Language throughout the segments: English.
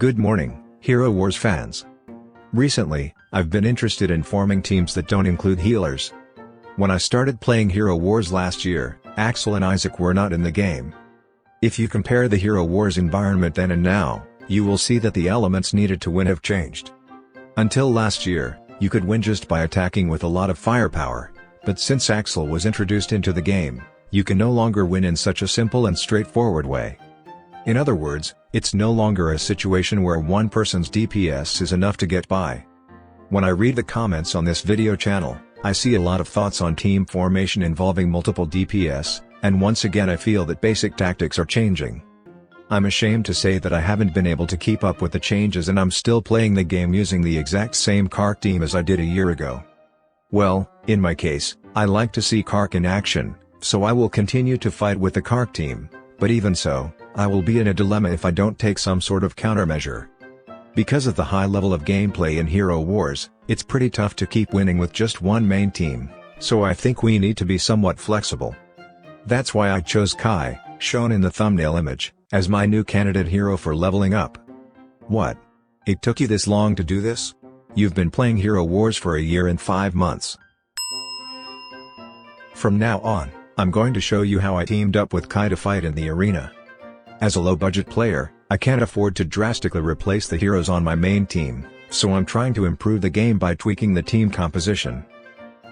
Good morning, Hero Wars fans. Recently, I've been interested in forming teams that don't include healers. When I started playing Hero Wars last year, Axel and Isaac were not in the game. If you compare the Hero Wars environment then and now, you will see that the elements needed to win have changed. Until last year, you could win just by attacking with a lot of firepower, but since Axel was introduced into the game, you can no longer win in such a simple and straightforward way. In other words, it's no longer a situation where one person's DPS is enough to get by. When I read the comments on this video channel, I see a lot of thoughts on team formation involving multiple DPS, and once again I feel that basic tactics are changing. I'm ashamed to say that I haven't been able to keep up with the changes and I'm still playing the game using the exact same Karkh team as I did a year ago. Well, in my case, I like to see Karkh in action, so I will continue to fight with the Karkh team, but even so, I will be in a dilemma if I don't take some sort of countermeasure. Because of the high level of gameplay in Hero Wars, it's pretty tough to keep winning with just one main team, so I think we need to be somewhat flexible. That's why I chose Kai, shown in the thumbnail image, as my new candidate hero for leveling up. What? It took you this long to do this? You've been playing Hero Wars for a year and 5 months. From now on, I'm going to show you how I teamed up with Kai to fight in the arena. As a low-budget player, I can't afford to drastically replace the heroes on my main team, so I'm trying to improve the game by tweaking the team composition.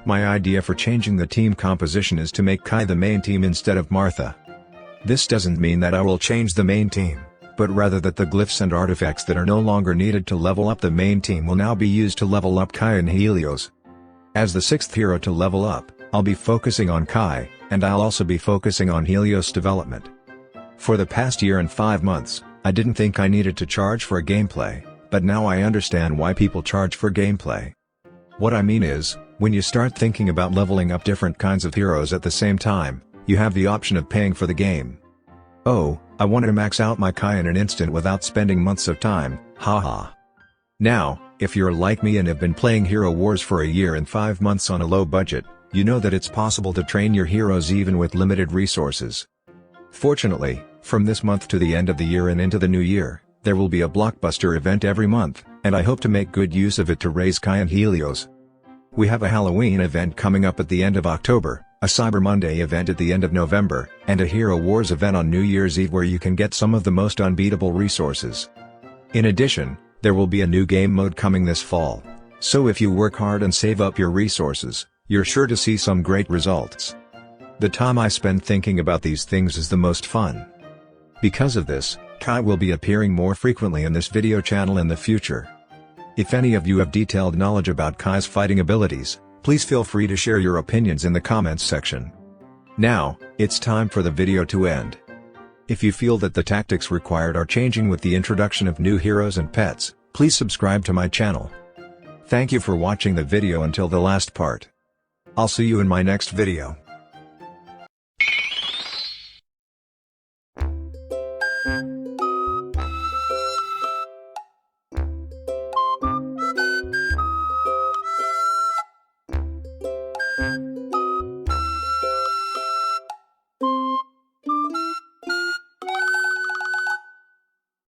My idea for changing the team composition is to make Kai the main team instead of Martha. This doesn't mean that I will change the main team, but rather that the glyphs and artifacts that are no longer needed to level up the main team will now be used to level up Kai and Helios. As the 6th hero to level up, I'll be focusing on Kai, and I'll also be focusing on Helios development. For the past year and 5 months, I didn't think I needed to charge for a gameplay, but now I understand why people charge for gameplay. What I mean is, when you start thinking about leveling up different kinds of heroes at the same time, you have the option of paying for the game. Oh, I wanted to max out my Kai in an instant without spending months of time, haha. Now, if you're like me and have been playing Hero Wars for a year and 5 months on a low budget, you know that it's possible to train your heroes even with limited resources. Fortunately, from this month to the end of the year and into the new year, there will be a blockbuster event every month, and I hope to make good use of it to raise Kai and Helios. We have a Halloween event coming up at the end of October, a Cyber Monday event at the end of November, and a Hero Wars event on New Year's Eve where you can get some of the most unbeatable resources. In addition, there will be a new game mode coming this fall, so if you work hard and save up your resources, you're sure to see some great results. The time I spend thinking about these things is the most fun. Because of this, Kai will be appearing more frequently in this video channel in the future. If any of you have detailed knowledge about Kai's fighting abilities, please feel free to share your opinions in the comments section. Now, it's time for the video to end. If you feel that the tactics required are changing with the introduction of new heroes and pets, please subscribe to my channel. Thank you for watching the video until the last part. I'll see you in my next video.